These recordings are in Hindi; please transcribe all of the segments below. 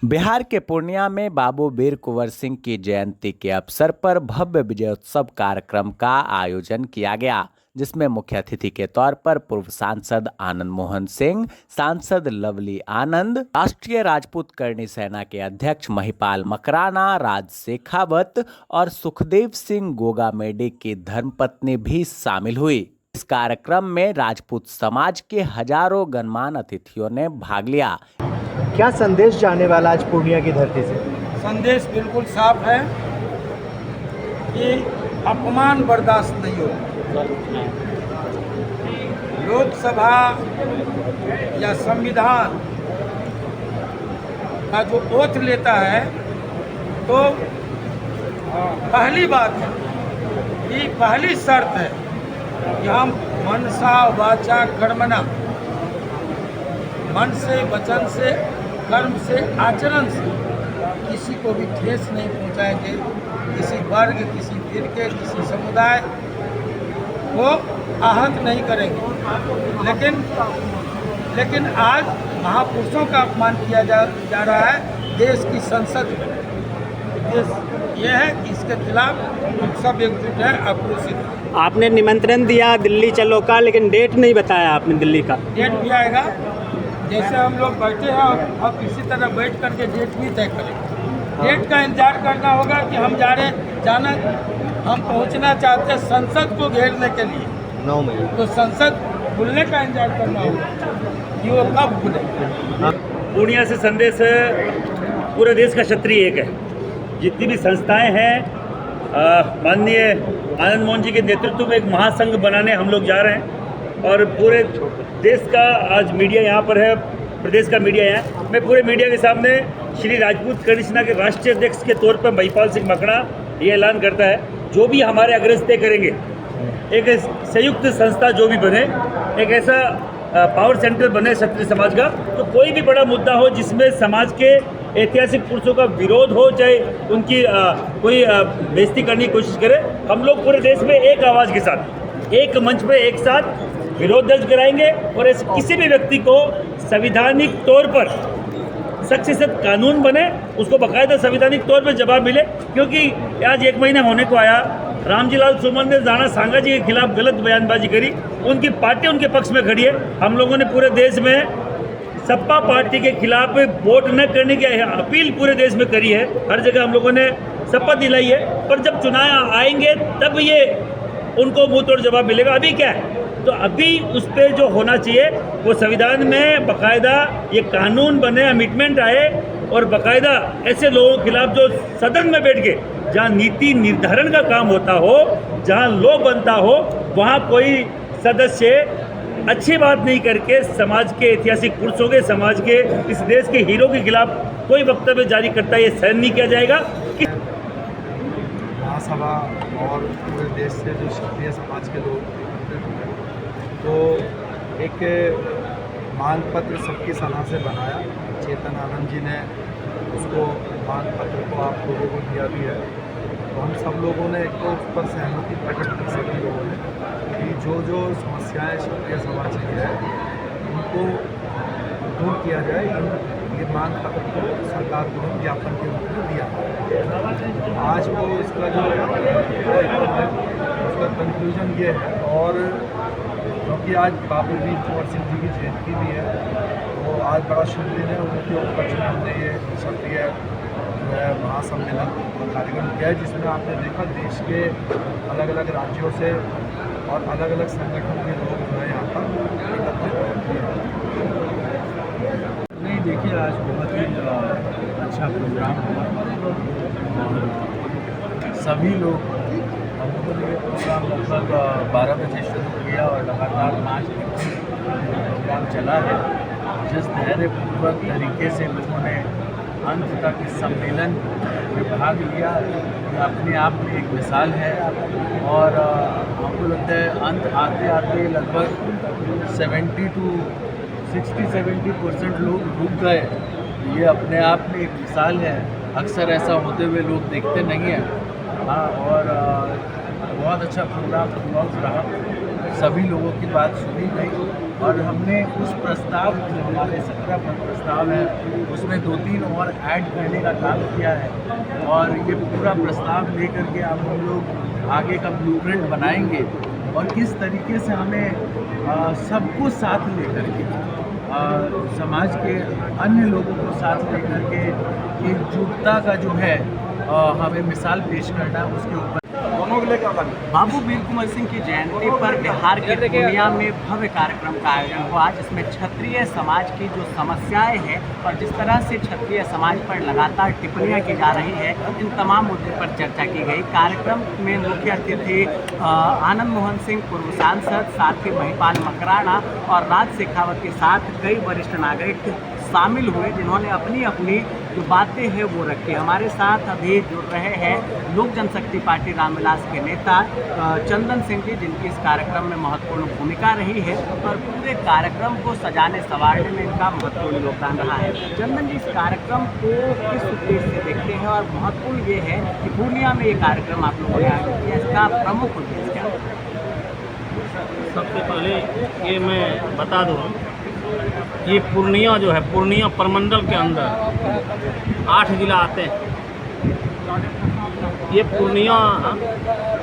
बिहार के पूर्णिया में बाबू वीर कुंवर सिंह की जयंती के अवसर पर भव्य विजयोत्सव कार्यक्रम का आयोजन किया गया, जिसमें मुख्य अतिथि के तौर पर पूर्व सांसद आनंद मोहन सिंह, सांसद लवली आनंद, राष्ट्रीय राजपूत करणी सेना के अध्यक्ष महिपाल मकराना, राज शेखावत और सुखदेव सिंह गोगामेडी की धर्मपत्नी भी शामिल हुई। इस कार्यक्रम में राजपूत समाज के हजारों गणमान्य अतिथियों ने भाग लिया। क्या संदेश जाने वाला आज पूर्णिया की धरती से? संदेश बिल्कुल साफ है कि अपमान बर्दाश्त नहीं होगा। लोकसभा या संविधान का जो ओथ लेता है तो पहली बात है कि पहली शर्त है कि हम मनसा वाचा कर्मणा, मन से, वचन से, कर्म से, आचरण से किसी को भी ठेस नहीं पहुंचाएंगे। किसी वर्ग, किसी फिरके, किसी समुदाय को आहत नहीं करेंगे। लेकिन आज महापुरुषों का अपमान किया जा रहा है देश की संसद में। ये है कि इसके खिलाफ हम सब एकजुट हैं, आक्रोशित हैं। आपने निमंत्रण दिया दिल्ली चलो का, लेकिन डेट नहीं बताया आपने दिल्ली का। डेट भी आएगा, जैसे हम लोग बैठे हैं अब इसी तरह बैठ करके डेट भी तय करेंगे। डेट का इंतजार करना होगा कि हम हम पहुंचना चाहते हैं संसद को घेरने के लिए 9 मई, तो संसद खुलने का इंतजार करना होगा कि वो कब खुले। पूर्णिया से संदेश है, पूरे देश का क्षत्रिय एक है। जितनी भी संस्थाएं हैं, माननीय आनंद मोहन जी के नेतृत्व में एक महासंघ बनाने हम लोग जा रहे हैं और पूरे देश का आज मीडिया यहाँ पर है, प्रदेश का मीडिया है। मैं पूरे मीडिया के सामने श्री राजपूत करणी सेना के राष्ट्रीय अध्यक्ष के तौर पर महिपाल सिंह मकड़ा ये ऐलान करता है, जो भी हमारे अग्रज तय करेंगे, एक संयुक्त संस्था जो भी बने, एक ऐसा पावर सेंटर बने क्षत्रिय समाज का, तो कोई भी बड़ा मुद्दा हो जिसमें समाज के ऐतिहासिक पुरुषों का विरोध हो, चाहे उनकी कोई बेइज्जती करने की कोशिश करे, हम लोग पूरे देश में एक आवाज़ के साथ, एक मंच पे एक साथ विरोध दर्ज कराएंगे और ऐसे किसी भी व्यक्ति को संवैधानिक तौर पर सख्त से सख्त कानून बने, उसको बाकायदा संवैधानिक तौर पर जवाब मिले। क्योंकि आज 1 महीना होने को आया, रामजी लाल सुमन ने राणा सांगा जी के खिलाफ गलत बयानबाजी करी, उनकी पार्टी उनके पक्ष में खड़ी है। हम लोगों ने पूरे देश में सपा पार्टी के खिलाफ वोट न करने की अपील पूरे देश में करी है, हर जगह हम लोगों ने शपथ दिलाई है। पर जब चुनाव आएंगे तब ये उनको मुंह तोड़ जवाब मिलेगा। अभी क्या है, तो अभी उस पर जो होना चाहिए वो संविधान में बाकायदा ये कानून बने, अमिटमेंट आए और बाकायदा ऐसे लोगों के खिलाफ जो सदन में बैठ के जहाँ नीति निर्धारण का काम होता हो, जहाँ लॉ बनता हो, वहाँ कोई सदस्य अच्छी बात नहीं करके समाज के ऐतिहासिक पुरुषों के, समाज के, इस देश के हीरो के खिलाफ कोई वक्तव्य जारी करता है, ये सहन नहीं किया जाएगा। महासभा और पूरे देश से जो क्षत्रिय समाज के लोग तो एक मांग पत्र सबकी सलाह से बनाया, चेतन आनंद जी ने उसको मांग पत्र को आप लोगों को दिया भी है। तो हम सब लोगों ने एक तो उस पर सहमति प्रकट की, सभी लोगों ने, कि जो समस्याएं क्षत्रिय समाज की है उनको दूर किया जाए। ये मांग पत्र को सरकार को ज्ञापन के रूप में दिया। आज वो इसका जो उसका कंक्लूजन ये है, और क्योंकि आज बाबू वीर कुंवर सिंह जी की जयंती भी है, तो आज बड़ा शुभ दिन है। उनके उपलक्ष्य में हमने ये क्षत्रिय महासम्मेलन कार्यक्रम किया है, जिसमें आपने देखा देश के अलग अलग राज्यों से और अलग अलग संगठन के लोग जो है यहाँ पर एकत्रित हुए हैं। नहीं, देखिए आज बहुत ही अच्छा प्रोग्राम हुआ और सभी लोग, हम लोगों ने ये प्रोग्राम लगभग 12 बजे शुरू किया और लगातार 5 दिन प्रोग्राम चला है। जिस धैर्यपूर्वक तरीके से लोगों ने अंत तक इस सम्मेलन में भाग लिया, ये अपने आप में एक मिसाल है। और हमको लगता है अंत आते आते लगभग 60-70% लोग रुक गए। ये अपने आप में एक मिसाल है। अक्सर ऐसा होते हुए लोग देखते नहीं हैं। हाँ, और बहुत अच्छा प्रोग्राम रहा, सभी लोगों की बात सुनी गई और हमने उस प्रस्ताव जो हमारे 17 प्रस्ताव है उसमें 2-3 और ऐड करने का काम किया है और ये पूरा प्रस्ताव लेकर के अब हम लोग आगे का ब्लूप्रिंट बनाएंगे और किस तरीके से हमें सबको साथ लेकर के समाज के अन्य लोगों को साथ लेकर के एकजुटता का जो है हमें मिसाल पेश करना है उसके ऊपर। बाबू वीर कुंवर सिंह की जयंती पर बिहार के पूर्णिया में भव्य कार्यक्रम का आयोजन हुआ, जिसमें क्षत्रिय समाज की जो समस्याएं हैं और जिस तरह से क्षत्रिय समाज पर लगातार टिप्पणियां की जा रही है, इन तमाम मुद्दों पर चर्चा की गई। कार्यक्रम में मुख्य अतिथि आनंद मोहन सिंह पूर्व सांसद, साथ ही महिपाल मकराना और राज शेखावत के साथ कई वरिष्ठ नागरिक शामिल हुए, जिन्होंने अपनी अपनी जो बातें हैं वो रखी। हमारे साथ अभी जुड़ रहे हैं लोक जनशक्ति पार्टी रामविलास के नेता चंदन सिंह जी, जिनकी इस कार्यक्रम में महत्वपूर्ण भूमिका रही है और पूरे कार्यक्रम को सजाने संवारने में इनका महत्वपूर्ण योगदान रहा है। चंदन जी, इस कार्यक्रम को किस उद्देश्य से देखते हैं और महत्वपूर्ण ये है कि पूर्णिया में ये कार्यक्रम आप लोगों ने आयोजित किया, इसका प्रमुख उद्देश्य क्या है? सबसे पहले ये मैं बता दूँ, ये पूर्णिया जो है, पूर्णिया प्रमंडल के अंदर 8 जिला आते हैं। ये पूर्णिया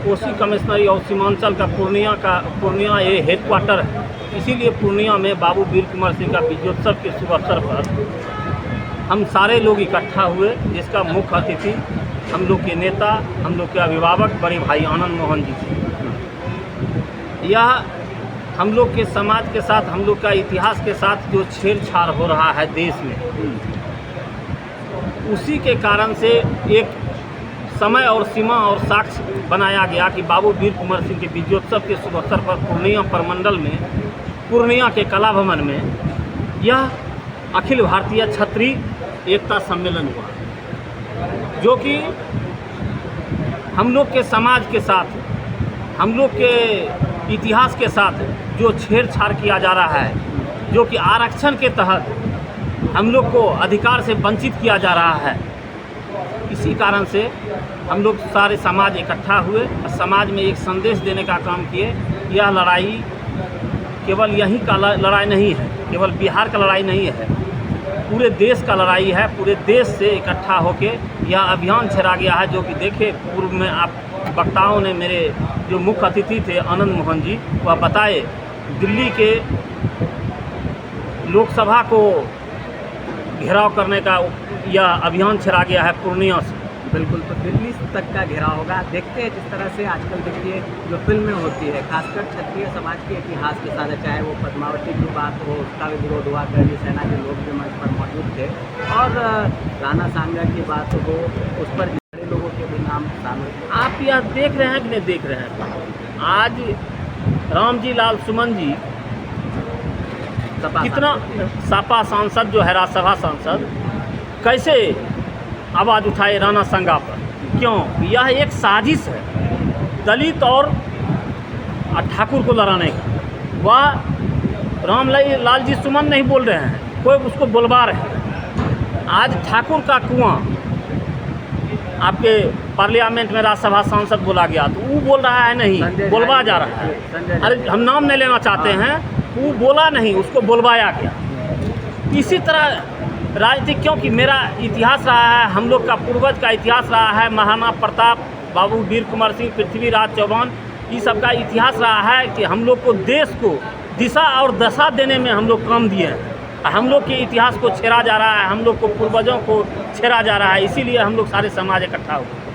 कोसी कमिश्नरी और सीमांचल का पूर्णिया ये हेडक्वार्टर है। इसीलिए पूर्णिया में बाबू वीर कुंवर सिंह का विजयोत्सव के शुभ अवसर पर हम सारे लोग इकट्ठा हुए, जिसका मुख्य अतिथि हम लोग के नेता, हम लोग के अभिभावक बड़े भाई आनंद मोहन जी थे। यह हम लोग के समाज के साथ, हम लोग का इतिहास के साथ जो छेड़छाड़ हो रहा है देश में, उसी के कारण से एक समय और सीमा और साक्ष्य बनाया गया कि बाबू वीर कुंवर सिंह के विजयोत्सव के शुभ अवसर पर पूर्णिया प्रमंडल में, पूर्णिया के कला भवन में यह अखिल भारतीय क्षत्रिय एकता सम्मेलन हुआ, जो कि हम लोग के समाज के साथ, हम लोग के इतिहास के साथ जो छेड़छाड़ किया जा रहा है, जो कि आरक्षण के तहत हम लोग को अधिकार से वंचित किया जा रहा है, इसी कारण से हम लोग सारे समाज इकट्ठा हुए और समाज में एक संदेश देने का काम किए। यह लड़ाई केवल यहीं का लड़ाई नहीं है, केवल बिहार का लड़ाई नहीं है, पूरे देश का लड़ाई है। पूरे देश से इकट्ठा होके यह अभियान छेड़ा गया है, जो कि देखिए पूर्व में आप वक्ताओं ने, मेरे जो मुख्य अतिथि थे आनंद मोहन जी, वह बताए दिल्ली के लोकसभा को घेराव करने का यह अभियान छेड़ा गया है पूर्णिया से। बिल्कुल, तो दिल्ली तक का घेराव होगा। देखते हैं जिस तरह से आजकल देखिए जो फिल्में होती है, खासकर क्षत्रिय समाज के इतिहास के साथ, चाहे वो पद्मावती की बात हो, उसका भी विरोध हुआ, करणी सेना के लोग भी मंच पर मौजूद थे, और राणा सांगा की बात हो, उस पर बड़े लोगों के भी नाम शामिल। आप यह देख रहे हैं कि नहीं देख रहे हैं, आज रामजी लाल सुमन जी कितना सपा सांसद जो है, राज्यसभा सांसद, कैसे आवाज़ उठाए राणा संगा पर? क्यों? यह एक साजिश है दलित और ठाकुर को लड़ाने का। वह रामलाल जी सुमन नहीं बोल रहे हैं, कोई उसको बुलवा रहे हैं। आज ठाकुर का कुआं आपके पार्लियामेंट में राज्यसभा सांसद बोला गया, तो वो बोल रहा है नहीं, बुलवा जा रहा है। अरे हम नाम नहीं लेना चाहते हैं, वो बोला नहीं, उसको बुलवाया गया। इसी तरह राजनीति, क्योंकि मेरा इतिहास रहा है, हम लोग का पूर्वज का इतिहास रहा है, महाराणा प्रताप, बाबू वीर कुंवर सिंह, पृथ्वीराज चौहान, ये सब का इतिहास रहा है कि हम लोग को देश को दिशा और दशा देने में हम लोग काम दिए हैं। हम लोग के इतिहास को छेड़ा जा रहा है, हम लोग को पूर्वजों को छेड़ा जा रहा है, इसीलिए हम लोग सारे समाज इकट्ठा हो गए।